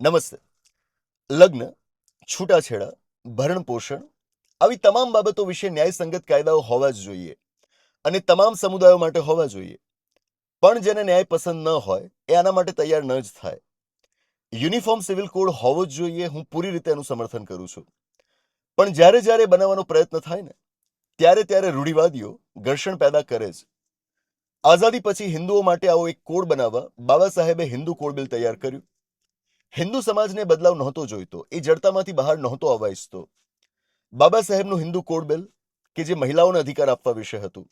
નમસ્તે. લગ્ન, છૂટાછેડા, ભરણ-પોષણ આવી તમામ બાબતો વિશે ન્યાયસંગત કાયદાઓ હોવા જ જોઈએ અને તમામ સમુદાયો માટે હોવા જોઈએ. પણ જેને ન્યાય પસંદ ન હોય એ આના માટે તૈયાર ન જ થાય. યુનિફોર્મ સિવિલ કોડ હોવો જ જોઈએ, હું પૂરી રીતે એનું સમર્થન કરું છું. પણ જ્યારે જ્યારે બનાવવાનો પ્રયત્ન થાય ને, ત્યારે ત્યારે રૂઢિવાદીઓ ઘર્ષણ પેદા કરે જ. આઝાદી પછી હિન્દુઓ માટે આવો એક કોડ બનાવવા બાબા સાહેબે હિન્દુ કોડ બિલ તૈયાર કર્યું. હિન્દુ સમાજને બદલાવ નહોતો જોઈતો, એ જડતામાંથી બહાર નહોતો આવવા ઈચ્છતો. બાબા સાહેબનું હિન્દુ કોડ બિલ, કે જે મહિલાઓને અધિકાર આપવા વિશે હતું,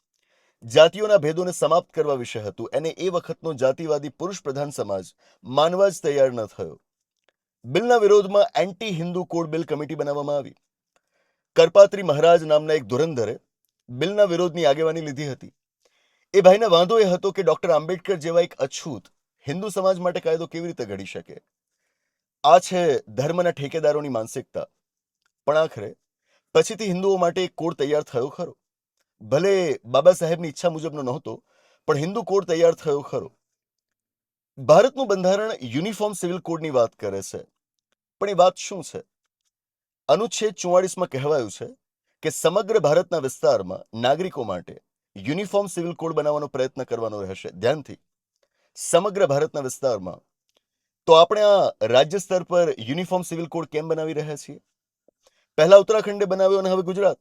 જાતિઓના ભેદોને સમાપ્ત કરવા વિશે હતું, એને એ વખતનો જાતિવાદી પુરુષ પ્રધાન સમાજ માનવા જ તૈયાર ન થયો. બિલના વિરોધમાં anti Hindu code bill committee બનાવવામાં આવી. કરપાત્રી મહારાજ નામના એક ધુરંધરે બિલના વિરોધની આગેવાની લીધી હતી. એ ભાઈને વાંધો એ હતો કે ડોક્ટર આંબેડકર જેવા એક અછૂત હિન્દુ સમાજ માટે કાયદો કેવી રીતે ઘડી શકે. આ છે ધર્મના ઠેકેદારોની માનસિકતા. પણ આખરે પછીથી હિન્દુઓ માટે એક કોડ તૈયાર થયો ખરો. ભલે બાબા સાહેબની ઈચ્છા મુજબનો નહોતો, પણ હિન્દુ કોડ તૈયાર થયો ખરો. ભારતનું બંધારણ યુનિફોર્મ સિવિલ કોડની વાત કરે છે. પણ એ વાત શું છે? અનુચ્છેદ 44માં કહેવાયું છે કે સમગ્ર ભારતના વિસ્તારમાં નાગરિકો માટે યુનિફોર્મ સિવિલ કોડ બનાવવાનો પ્રયત્ન કરવાનો રહેશે. ધ્યાનથી, સમગ્ર ભારતના વિસ્તારમાં. તો આપણે આ રાજ્ય સ્તર પર યુનિફોર્મ સિવિલ કોડ કેમ બનાવી રહ્યા છીએ? પહેલા ઉત્તરાખંડે બનાવ્યો અને હવે ગુજરાત.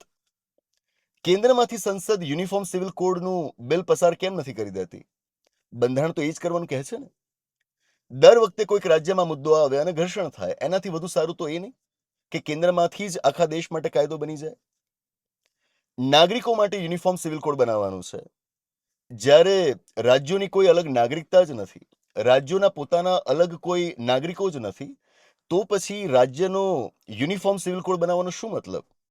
કેન્દ્રમાંથી સંસદ યુનિફોર્મ સિવિલ કોડનું બિલ પસાર કેમ નથી કરી દેતી? બંધારણ તો એ જ કરવાનું કહે છે ને. દર વખતે કોઈક રાજ્યમાં મુદ્દો આવે અને ઘર્ષણ થાય, એનાથી વધુ સારું તો એ નહીં કે કેન્દ્રમાંથી જ આખા દેશ માટે કાયદો બની જાય. નાગરિકો માટે યુનિફોર્મ સિવિલ કોડ બનાવવાનું છે. જ્યારે રાજ્યોની કોઈ અલગ નાગરિકતા જ નથી, રાજ્યોના પોતાના અલગ કોઈ નાગરિકો જ નથી, તો પછી રાજ્યનો યુનિફોર્મ સિવિલ કોડ બનાવવાનો શું મતલબ?